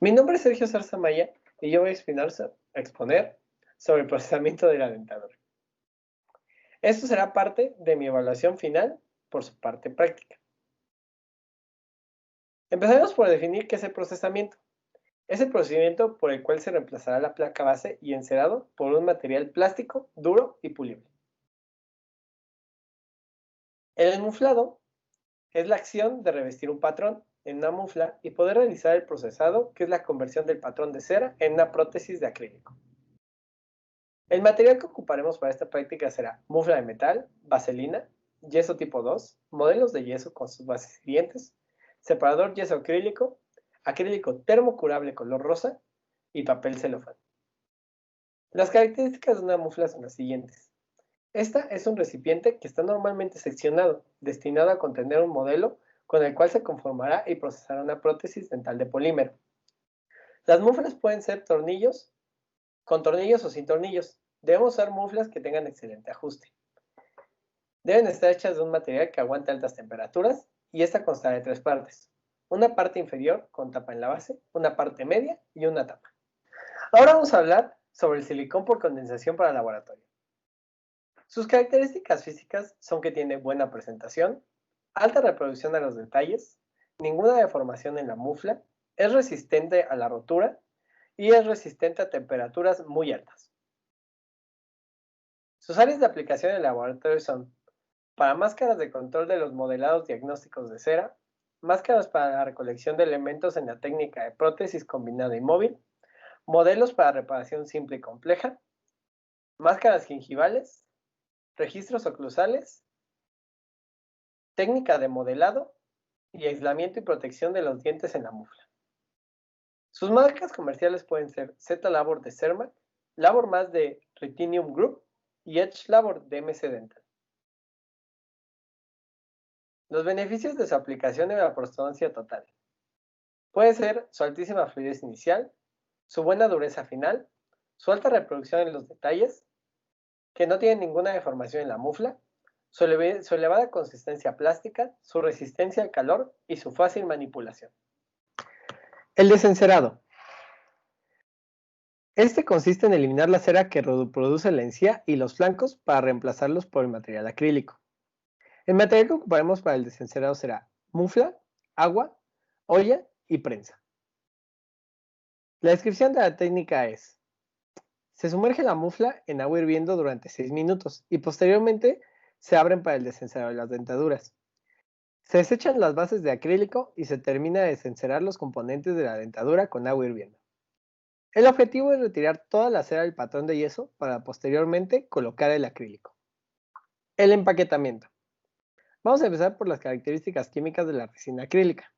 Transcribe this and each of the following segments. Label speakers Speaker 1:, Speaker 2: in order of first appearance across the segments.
Speaker 1: Mi nombre es Sergio Zarzamaya y yo voy a exponer sobre el procesamiento de la dentadura. Esto será parte de mi evaluación final por su parte práctica. Empezaremos por definir qué es el procesamiento. Es el procedimiento por el cual se reemplazará la placa base y encerado por un material plástico duro y pulible. El enmuflado es la acción de revestir un patrón en una mufla y poder realizar el procesado, que es la conversión del patrón de cera en una prótesis de acrílico. El material que ocuparemos para esta práctica será mufla de metal, vaselina, yeso tipo 2, modelos de yeso con sus bases y dientes, separador yeso acrílico termocurable color rosa y papel celofán. Las características de una mufla son las siguientes. Esta es un recipiente que está normalmente seccionado, destinado a contener un modelo con el cual se conformará y procesará una prótesis dental de polímero. Las muflas pueden ser con tornillos o sin tornillos. Debemos usar muflas que tengan excelente ajuste. Deben estar hechas de un material que aguante altas temperaturas y esta constará de tres partes. Una parte inferior con tapa en la base, una parte media y una tapa. Ahora vamos a hablar sobre el silicón por condensación para laboratorio. Sus características físicas son que tiene buena presentación, alta reproducción a los detalles, ninguna deformación en la mufla, es resistente a la rotura y es resistente a temperaturas muy altas. Sus áreas de aplicación en el laboratorio son para máscaras de control de los modelados diagnósticos de cera, máscaras para la recolección de elementos en la técnica de prótesis combinada y móvil, modelos para reparación simple y compleja, máscaras gingivales, registros oclusales, técnica de modelado y aislamiento y protección de los dientes en la mufla. Sus marcas comerciales pueden ser Z-Labor de Cermak, Labor Más de Ritinium Group y Edge Labor de MC Dental. Los beneficios de su aplicación en la prostodoncia total. Puede ser su altísima fluidez inicial, su buena dureza final, su alta reproducción en los detalles, que no tiene ninguna deformación en la mufla, su elevada consistencia plástica, su resistencia al calor y su fácil manipulación. El desencerado. Este consiste en eliminar la cera que reproduce la encía y los flancos para reemplazarlos por el material acrílico. El material que ocuparemos para el desencerado será mufla, agua, olla y prensa. La descripción de la técnica es: se sumerge la mufla en agua hirviendo durante 6 minutos y posteriormente se abren para el desencerado de las dentaduras. Se desechan las bases de acrílico y se termina de desencerar los componentes de la dentadura con agua hirviendo. El objetivo es retirar toda la cera del patrón de yeso para posteriormente colocar el acrílico. El empaquetamiento. Vamos a empezar por las características químicas de la resina acrílica,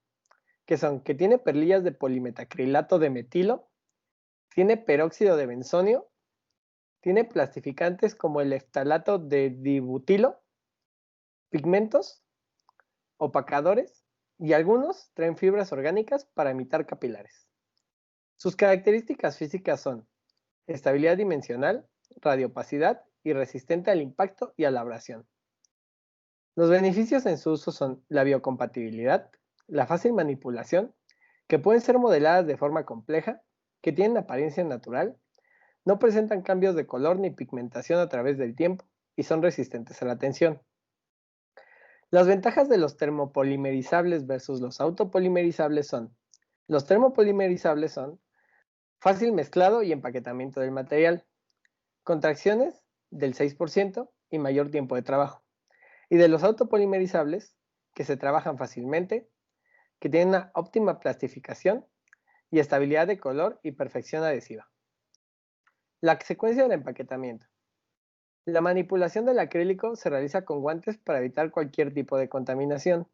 Speaker 1: que son que tiene perlillas de polimetacrilato de metilo, tiene peróxido de benzonio, tiene plastificantes como el eftalato de dibutilo, pigmentos, opacadores y algunos traen fibras orgánicas para imitar capilares. Sus características físicas son estabilidad dimensional, radiopacidad y resistente al impacto y a la abrasión. Los beneficios en su uso son la biocompatibilidad, la fácil manipulación, que pueden ser modeladas de forma compleja, que tienen apariencia natural, no presentan cambios de color ni pigmentación a través del tiempo y son resistentes a la tensión. Las ventajas de los termopolimerizables versus los autopolimerizables son: los termopolimerizables son fácil mezclado y empaquetamiento del material, contracciones del 6% y mayor tiempo de trabajo. Y de los autopolimerizables, que se trabajan fácilmente, que tienen una óptima plastificación y estabilidad de color y perfección adhesiva. La secuencia del empaquetamiento. La manipulación del acrílico se realiza con guantes para evitar cualquier tipo de contaminación.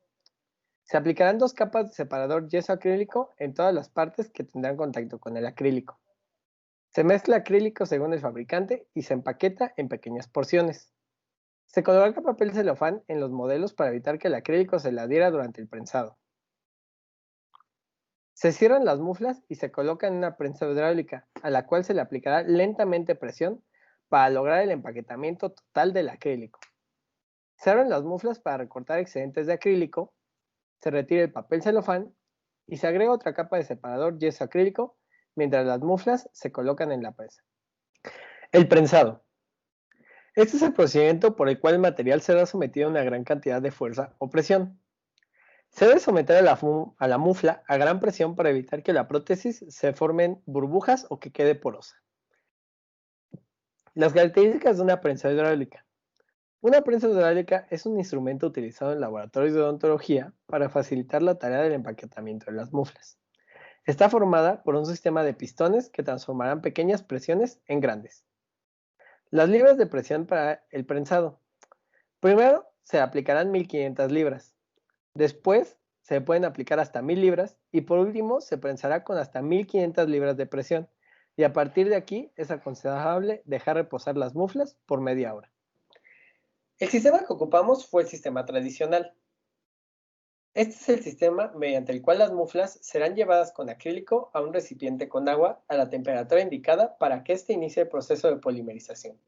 Speaker 1: Se aplicarán 2 capas de separador yeso acrílico en todas las partes que tendrán contacto con el acrílico. Se mezcla acrílico según el fabricante y se empaqueta en pequeñas porciones. Se coloca papel celofán en los modelos para evitar que el acrílico se le adhiera durante el prensado. Se cierran las muflas y se coloca en una prensa hidráulica, a la cual se le aplicará lentamente presión para lograr el empaquetamiento total del acrílico. Se abren las muflas para recortar excedentes de acrílico, se retira el papel celofán y se agrega otra capa de separador yeso acrílico mientras las muflas se colocan en la presa. El prensado. Este es el procedimiento por el cual el material será sometido a una gran cantidad de fuerza o presión. Se debe someter a la mufla a gran presión para evitar que la prótesis se formen burbujas o que quede porosa. Las características de una prensa hidráulica. Una prensa hidráulica es un instrumento utilizado en laboratorios de odontología para facilitar la tarea del empaquetamiento de las muflas. Está formada por un sistema de pistones que transformarán pequeñas presiones en grandes. Las libras de presión para el prensado. Primero se aplicarán 1500 libras. Después se pueden aplicar hasta 1000 libras y por último se prensará con hasta 1500 libras de presión. Y a partir de aquí es aconsejable dejar reposar las muflas por media hora. El sistema que ocupamos fue el sistema tradicional. Este es el sistema mediante el cual las muflas serán llevadas con acrílico a un recipiente con agua a la temperatura indicada para que éste inicie el proceso de polimerización.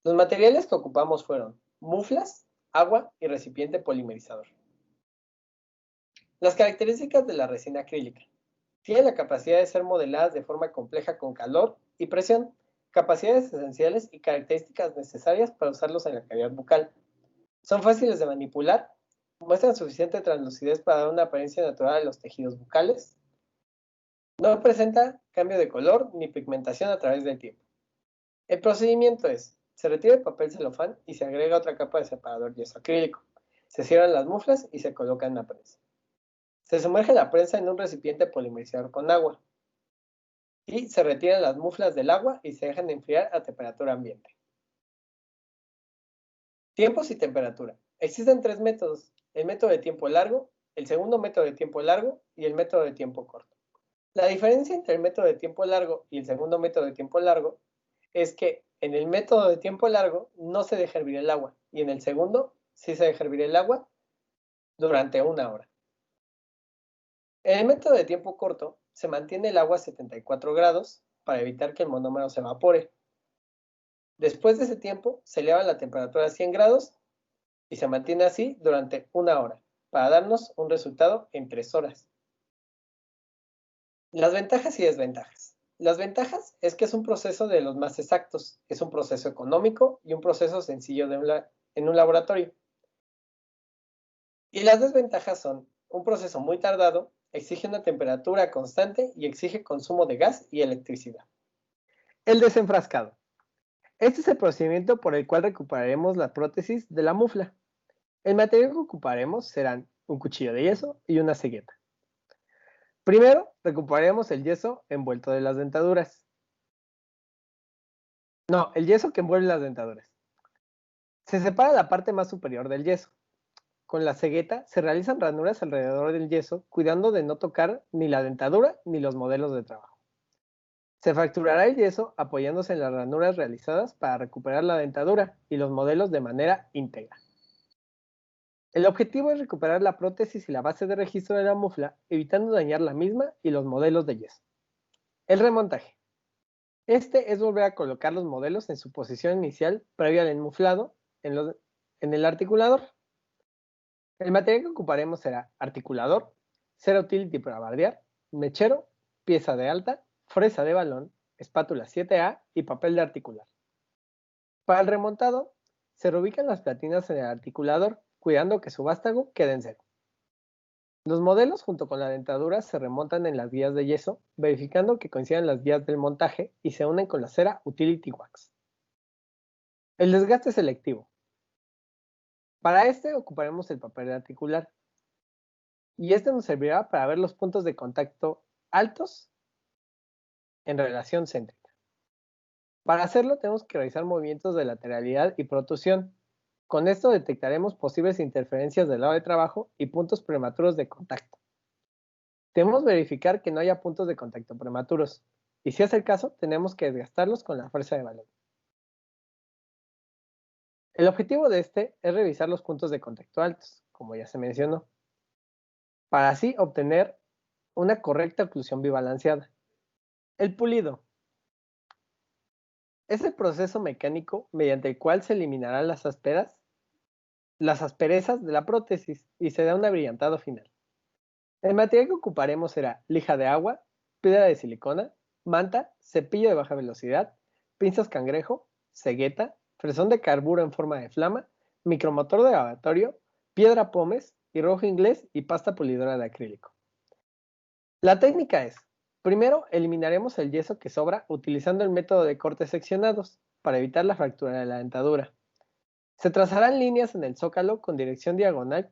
Speaker 1: Los materiales que ocupamos fueron muflas, agua y recipiente polimerizador. Las características de la resina acrílica. Tiene la capacidad de ser modeladas de forma compleja con calor y presión, capacidades esenciales y características necesarias para usarlos en la cavidad bucal. Son fáciles de manipular, muestran suficiente translucidez para dar una apariencia natural a los tejidos bucales. No presenta cambio de color ni pigmentación a través del tiempo. El procedimiento es, se retira el papel celofán y se agrega otra capa de separador yeso acrílico. Se cierran las muflas y se coloca en la prensa. Se sumerge la prensa en un recipiente polimerizador con agua. Y se retiran las muflas del agua y se dejan enfriar a temperatura ambiente. Tiempos y temperatura. Existen tres métodos: el método de tiempo largo, el segundo método de tiempo largo y el método de tiempo corto. La diferencia entre el método de tiempo largo y el segundo método de tiempo largo es que en el método de tiempo largo no se deja hervir el agua y en el segundo sí se deja hervir el agua durante una hora. En el método de tiempo corto se mantiene el agua a 74 grados para evitar que el monómero se evapore. Después de ese tiempo se eleva la temperatura a 100 grados y se mantiene así durante una hora para darnos un resultado en 3 horas. Las ventajas y desventajas. Las ventajas es que es un proceso de los más exactos, es un proceso económico y un proceso sencillo en un laboratorio. Y las desventajas son un proceso muy tardado, exige una temperatura constante y exige consumo de gas y electricidad. El desenfrascado. Este es el procedimiento por el cual recuperaremos la prótesis de la mufla. El material que ocuparemos serán un cuchillo de yeso y una cegueta. Primero, recuperaremos el yeso envuelto de las dentaduras. No, el yeso que envuelve las dentaduras. Se separa la parte más superior del yeso. Con la cegueta se realizan ranuras alrededor del yeso, cuidando de no tocar ni la dentadura ni los modelos de trabajo. Se fracturará el yeso apoyándose en las ranuras realizadas para recuperar la dentadura y los modelos de manera íntegra. El objetivo es recuperar la prótesis y la base de registro de la mufla, evitando dañar la misma y los modelos de yeso. El remontaje. Este es volver a colocar los modelos en su posición inicial previo al enmuflado en el articulador. El material que ocuparemos será articulador, cera utility para bardear, mechero, pieza de alta, fresa de balón, espátula 7A y papel de articular. Para el remontado, se reubican las platinas en el articulador, cuidando que su vástago quede en cero. Los modelos junto con la dentadura se remontan en las guías de yeso, verificando que coincidan las guías del montaje y se unen con la cera Utility Wax. El desgaste selectivo. Para este ocuparemos el papel articular y este nos servirá para ver los puntos de contacto altos en relación céntrica. Para hacerlo tenemos que realizar movimientos de lateralidad y protusión. Con esto detectaremos posibles interferencias del lado de trabajo y puntos prematuros de contacto. Debemos verificar que no haya puntos de contacto prematuros, y si es el caso, tenemos que desgastarlos con la fuerza de balón. El objetivo de este es revisar los puntos de contacto altos, como ya se mencionó, para así obtener una correcta oclusión bibalanceada. El pulido es el proceso mecánico mediante el cual se eliminarán las asperezas de la prótesis y se da un abrillantado final. El material que ocuparemos será lija de agua, piedra de silicona, manta, cepillo de baja velocidad, pinzas cangrejo, cegueta, fresón de carburo en forma de flama, micromotor de laboratorio, piedra pómez, hierrojo inglés y pasta pulidora de acrílico. La técnica es, primero eliminaremos el yeso que sobra utilizando el método de cortes seccionados para evitar la fractura de la dentadura. Se trazarán líneas en el zócalo con dirección diagonal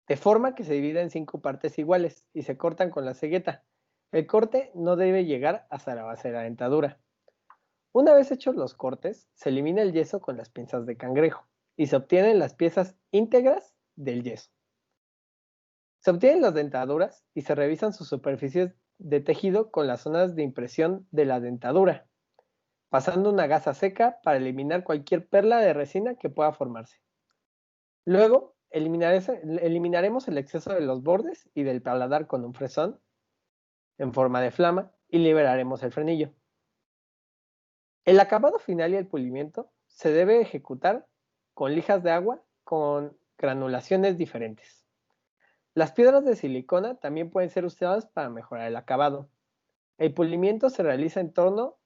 Speaker 1: de forma que se divida en 5 partes iguales y se cortan con la cegueta. El corte no debe llegar hasta la base de la dentadura. Una vez hechos los cortes, se elimina el yeso con las pinzas de cangrejo y se obtienen las piezas íntegras del yeso. Se obtienen las dentaduras y se revisan sus superficies de tejido con las zonas de impresión de la dentadura, pasando una gasa seca para eliminar cualquier perla de resina que pueda formarse. Luego, eliminaremos el exceso de los bordes y del paladar con un fresón en forma de flama y liberaremos el frenillo. El acabado final y el pulimiento se debe ejecutar con lijas de agua con granulaciones diferentes. Las piedras de silicona también pueden ser usadas para mejorar el acabado. El pulimiento se realiza en torno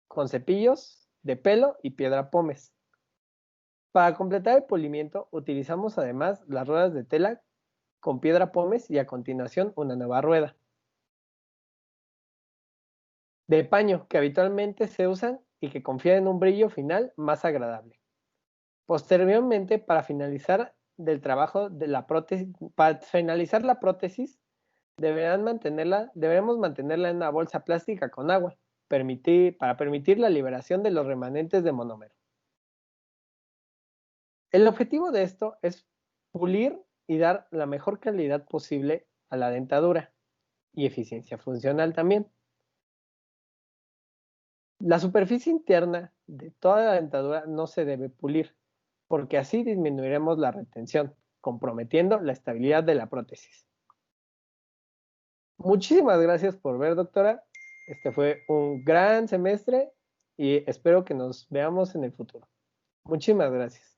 Speaker 1: con cepillos de pelo y piedra pómez. Para completar el pulimiento utilizamos además las ruedas de tela con piedra pómez y a continuación una nueva rueda de paño que habitualmente se usan y que confieren un brillo final más agradable. Posteriormente, para finalizar la prótesis, deberemos mantenerla en una bolsa plástica con agua para permitir la liberación de los remanentes de monómero. El objetivo de esto es pulir y dar la mejor calidad posible a la dentadura y eficiencia funcional también. La superficie interna de toda la dentadura no se debe pulir, porque así disminuiremos la retención, comprometiendo la estabilidad de la prótesis. Muchísimas gracias por ver, doctora. Este fue un gran semestre y espero que nos veamos en el futuro. Muchísimas gracias.